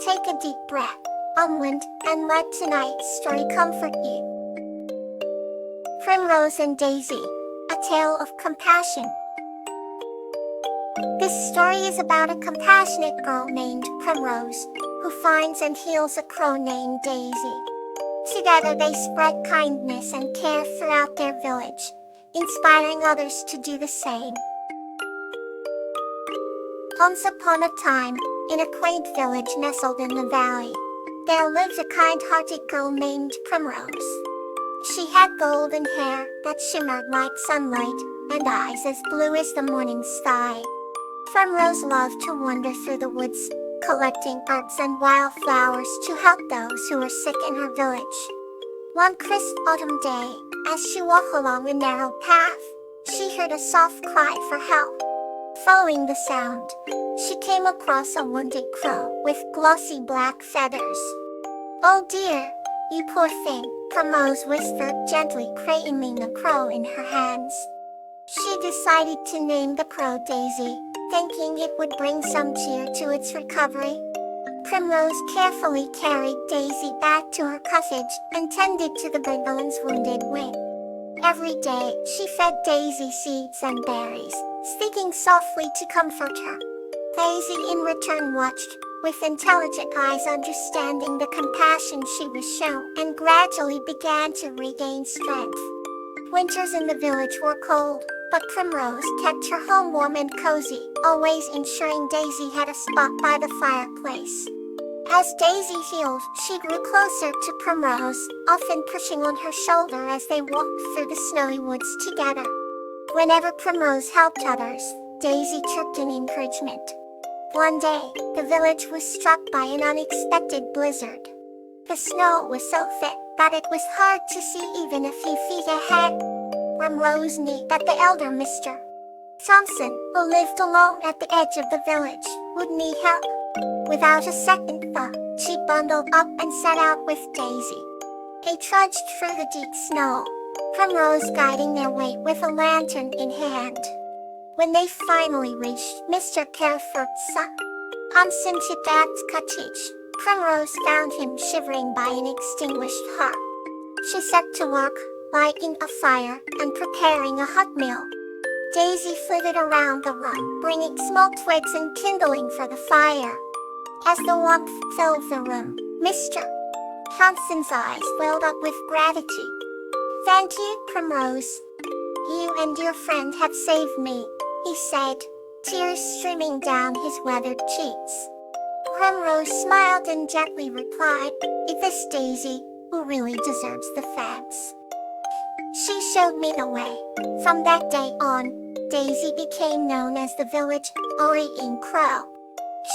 Take a deep breath, unwind, and let tonight's story comfort you. Primrose and Daisy, a tale of compassion. This story is about a compassionate girl named Primrose, who finds and heals a crow named Daisy. Together they spread kindness and care throughout their village, inspiring others to do the same. Once upon a time, in a quaint village nestled in the valley, there lived a kind-hearted girl named Primrose. She had golden hair that shimmered like sunlight, and eyes as blue as the morning sky. Primrose loved to wander through the woods, collecting herbs and wildflowers to help those who were sick in her village. One crisp autumn day, as she walked along the narrow path, she heard a soft cry for help. Following the sound, she came across a wounded crow with glossy black feathers. "Oh dear, you poor thing," Primrose whispered gently, cradling the crow in her hands. She decided to name the crow Daisy, thinking it would bring some cheer to its recovery. Primrose carefully carried Daisy back to her cottage and tended to the bird's wounded wing. Every day, she fed Daisy seeds and berries, speaking softly to comfort her. Daisy in return watched, with intelligent eyes, understanding the compassion she was shown, and gradually began to regain strength. Winters in the village were cold, but Primrose kept her home warm and cozy, always ensuring Daisy had a spot by the fireplace. As Daisy healed, she grew closer to Primrose, often pushing on her shoulder as they walked through the snowy woods together. Whenever Primrose helped others, Daisy chirped in encouragement. One day, the village was struck by an unexpected blizzard. The snow was so thick that it was hard to see even a few feet ahead. Primrose knew that the elder Mr. Thompson, who lived alone at the edge of the village, would need help. Without a second thought, she bundled up and set out with Daisy. They trudged through the deep snow, Primrose guiding their way with a lantern in hand. When they finally reached Mr. Careford's unscented cottage, Primrose found him shivering by an extinguished hearth. She set to work, lighting a fire and preparing a hot meal. Daisy flitted around the room, bringing small twigs and kindling for the fire. As the warmth filled the room, Mr. Thompson's eyes welled up with gratitude. "Thank you, Primrose. You and your friend have saved me," he said, tears streaming down his weathered cheeks. Primrose smiled and gently replied, "It is Daisy, who really deserves the thanks. She showed me the way." From that day on, Daisy became known as the village Orient Crow.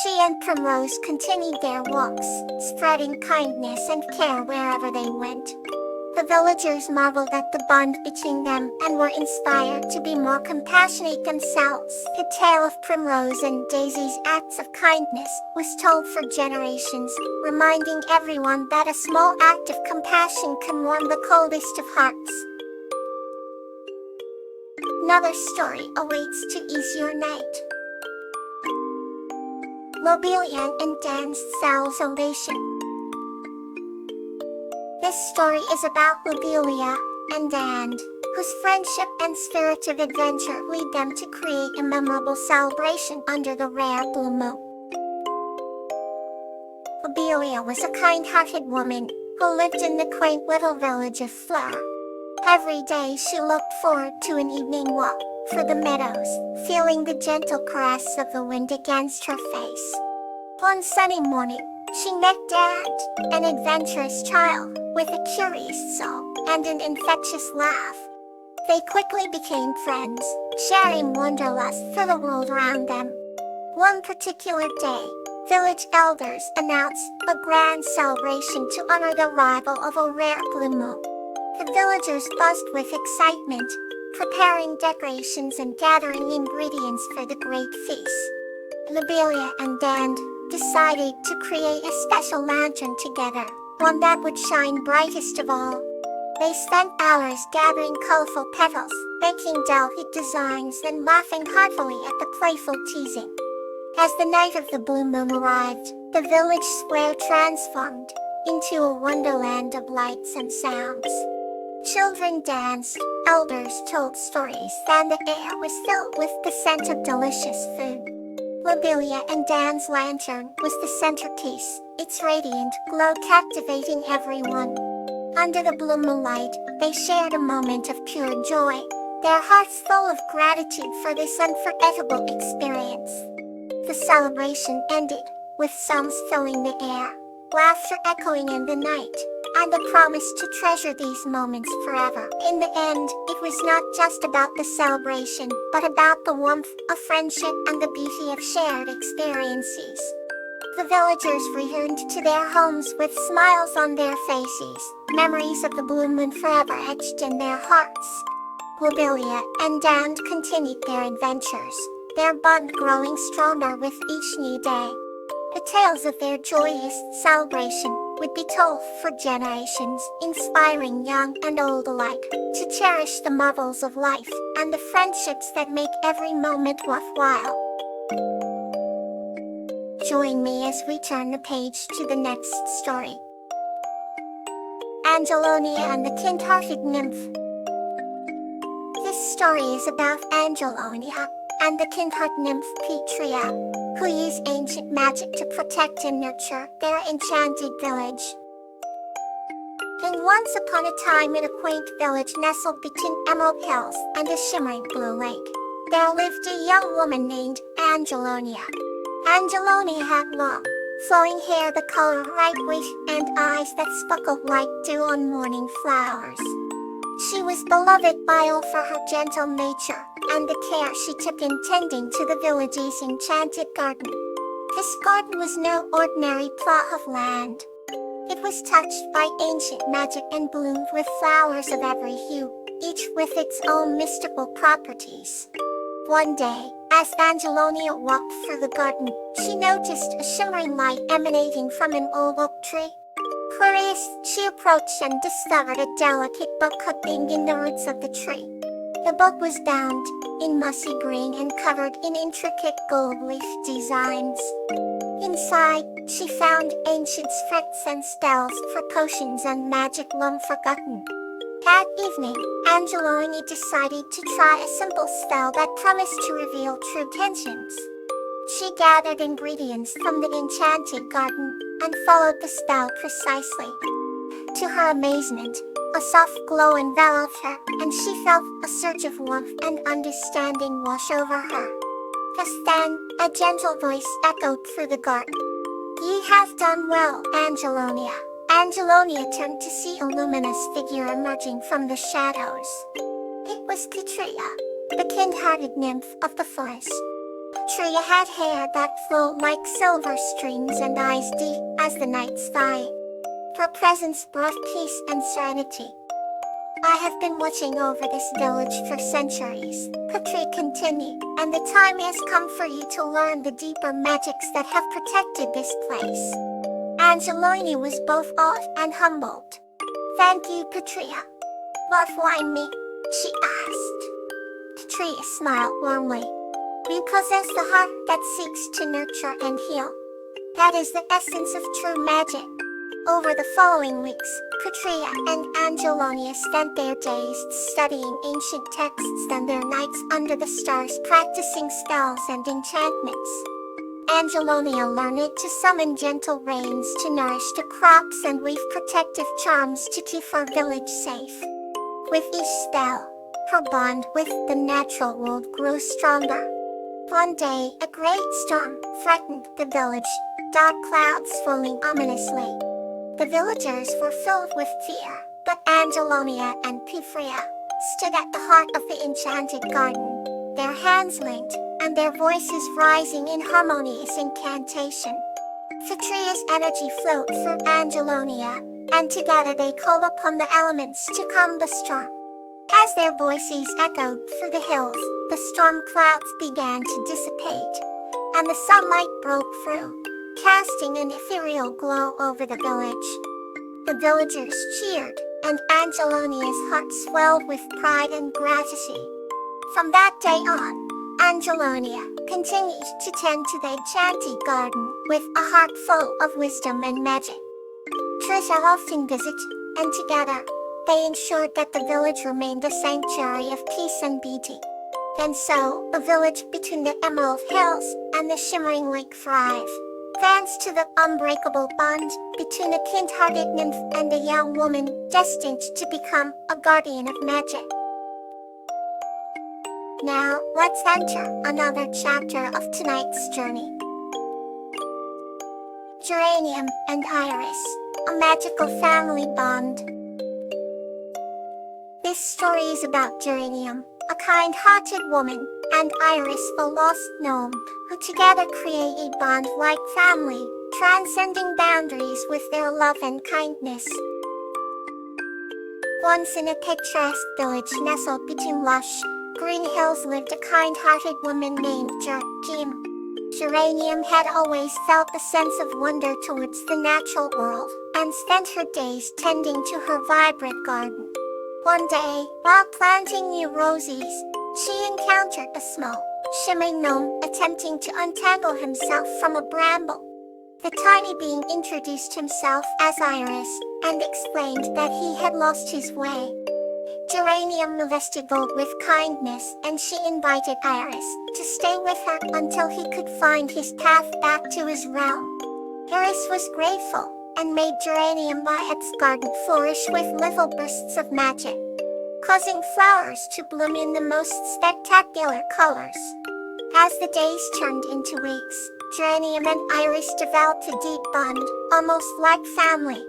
She and Primrose continued their walks, spreading kindness and care wherever they went. The villagers marveled at the bond between them and were inspired to be more compassionate themselves. The tale of Primrose and Daisy's acts of kindness was told for generations, reminding everyone that a small act of compassion can warm the coldest of hearts. Another story awaits to ease your night. Lobelia and Dan's Salvation. This story is about Lobelia and Dan, whose friendship and spirit of adventure lead them to create a memorable celebration under the rare blue moon. Lobelia was a kind-hearted woman who lived in the quaint little village of Fleur. Every day she looked forward to an evening walk through the meadows, feeling the gentle caress of the wind against her face. One sunny morning, she met Dan, an adventurous child with a curious soul and an infectious laugh. They quickly became friends, sharing wanderlust for the world around them. One particular day, village elders announced a grand celebration to honor the arrival of a rare blue moon. The villagers buzzed with excitement, preparing decorations and gathering ingredients for the great feast. Lobelia and Dan decided to create a special lantern together, one that would shine brightest of all. They spent hours gathering colorful petals, making delicate designs, and laughing heartily at the playful teasing. As the night of the blue moon arrived, The village square transformed into a wonderland of lights and sounds. Children danced, elders told stories, and the air was filled with the scent of delicious food. Lobelia and Dan's lantern was the centerpiece, its radiant glow captivating everyone. Under the blue moonlight, they shared a moment of pure joy, their hearts full of gratitude for this unforgettable experience. The celebration ended, with songs filling the air, laughter echoing in the night, and the promise to treasure these moments forever. In the end, it was not just about the celebration, but about the warmth of friendship and the beauty of shared experiences. The villagers returned to their homes with smiles on their faces, memories of the blue moon forever etched in their hearts. Lobelia and Dan continued their adventures, their bond growing stronger with each new day. The tales of their joyous celebration would be told for generations, inspiring young and old alike to cherish the marvels of life and the friendships that make every moment worthwhile. Join me as we turn the page to the next story. Angelonia and the Kind-Hearted Nymph. This story is about Angelonia and the kind-hearted nymph Petria, who use ancient magic to protect and nurture their enchanted village. And once upon a time, in a quaint village nestled between emerald hills and a shimmering blue lake, there lived a young woman named Angelonia. Angelonia had long, flowing hair the color of ripe wheat and eyes that sparkled like dew on morning flowers. She was beloved by all for her gentle nature and the care she took in tending to the village's enchanted garden. This garden was no ordinary plot of land. It was touched by ancient magic and bloomed with flowers of every hue, each with its own mystical properties. One day, as Angelonia walked through the garden, she noticed a shimmering light emanating from an old oak tree. Curious, she approached and discovered a delicate book hiding in the roots of the tree. The book was bound in mossy green and covered in intricate gold leaf designs. Inside, she found ancient scripts and spells for potions and magic long forgotten. That evening, Angelonia decided to try a simple spell that promised to reveal true intentions. She gathered ingredients from the enchanted garden and followed the spell precisely. To her amazement, a soft glow enveloped her, and she felt a surge of warmth and understanding wash over her. Just then, a gentle voice echoed through the garden. "You have done well, Angelonia." Angelonia turned to see a luminous figure emerging from the shadows. It was Petria, the kind-hearted nymph of the forest. Petria had hair that flowed like silver strings and eyes deep as the night sky. Her presence brought peace and serenity. "I have been watching over this village for centuries," Petria continued, "and the time has come for you to learn the deeper magics that have protected this place." Angelonia was both awed and humbled. "Thank you, Petria." "But why me?" she asked. Petria smiled warmly. "You possess the heart that seeks to nurture and heal. That is the essence of true magic." Over the following weeks, Petria and Angelonia spent their days studying ancient texts and their nights under the stars practicing spells and enchantments. Angelonia learned to summon gentle rains to nourish the crops and weave protective charms to keep her village safe. With each spell, her bond with the natural world grew stronger. One day, a great storm threatened the village, dark clouds swirling ominously. The villagers were filled with fear, but Angelonia and Petria stood at the heart of the enchanted garden, their hands linked, and their voices rising in harmonious incantation. Petria's energy flowed through Angelonia, and together they called upon the elements to calm the storm. As their voices echoed through the hills, the storm clouds began to dissipate, and the sunlight broke through, casting an ethereal glow over the village. The villagers cheered, and Angelonia's heart swelled with pride and gratitude. From that day on, Angelonia continued to tend to the enchanted garden, with a heart full of wisdom and magic. Trisha often visit, and together, they ensured that the village remained a sanctuary of peace and beauty. And so, the village between the Emerald Hills and the Shimmering Lake thrive, thanks to the unbreakable bond between a kind-hearted nymph and a young woman destined to become a guardian of magic. Now, let's enter another chapter of tonight's journey. Geranium and Iris, a magical family bond. This story is about Geranium, a kind-hearted woman, and Iris, a lost gnome, who together create a bond like family, transcending boundaries with their love and kindness. Once in a picturesque village nestled between lush, green hills lived a kind-hearted woman named Geranium. Geranium had always felt a sense of wonder towards the natural world, and spent her days tending to her vibrant garden. One day, while planting new roses, she encountered a small, shimmering gnome attempting to untangle himself from a bramble. The tiny being introduced himself as Iris, and explained that he had lost his way. Geranium investigated with kindness, and she invited Iris to stay with her until he could find his path back to his realm. Iris was grateful, and made Geranium by its garden flourish with little bursts of magic, causing flowers to bloom in the most spectacular colors. As the days turned into weeks, Geranium and Iris developed a deep bond, almost like family.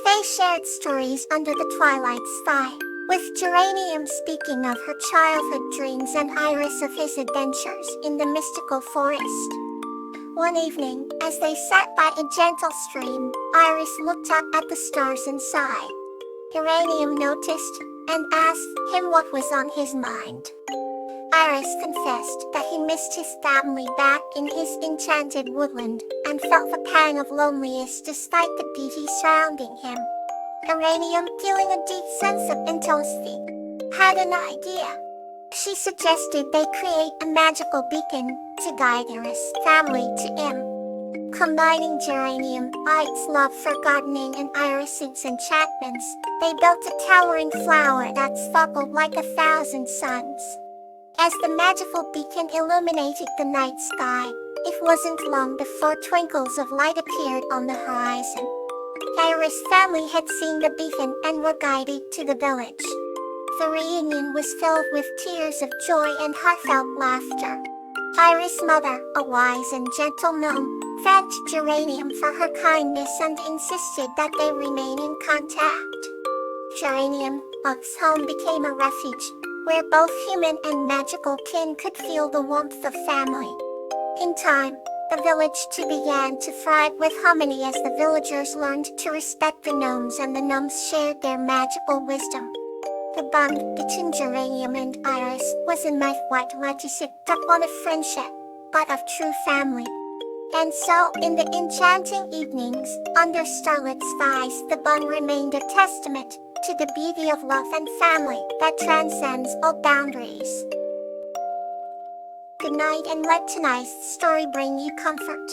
They shared stories under the twilight sky, with Geranium speaking of her childhood dreams and Iris of his adventures in the mystical forest. One evening, as they sat by a gentle stream, Iris looked up at the stars and sighed. Geranium noticed, and asked him what was on his mind. Iris confessed that he missed his family back in his enchanted woodland, and felt the pang of loneliness despite the beauty surrounding him. Geranium, feeling a deep sense of intimacy, had an idea. She suggested they create a magical beacon to guide Iris' family to him. Combining Geranium, its love for gardening, and Iris' enchantments, they built a towering flower that sparkled like 1,000 suns. As the magical beacon illuminated the night sky, it wasn't long before twinkles of light appeared on the horizon. Iris' family had seen the beacon and were guided to the village. The reunion was filled with tears of joy and heartfelt laughter. Iris' mother, a wise and gentle gnome, thanked Geranium for her kindness and insisted that they remain in contact. Geranium's home became a refuge, where both human and magical kin could feel the warmth of family. In time, the village too began to thrive with harmony as the villagers learned to respect the gnomes and the gnomes shared their magical wisdom. The bond between Geranium and Iris wasn't what legacy of one of friendship, but of true family. And so, in the enchanting evenings, under starlit skies, the bond remained a testament to the beauty of love and family that transcends all boundaries. Good night, and let tonight's story bring you comfort.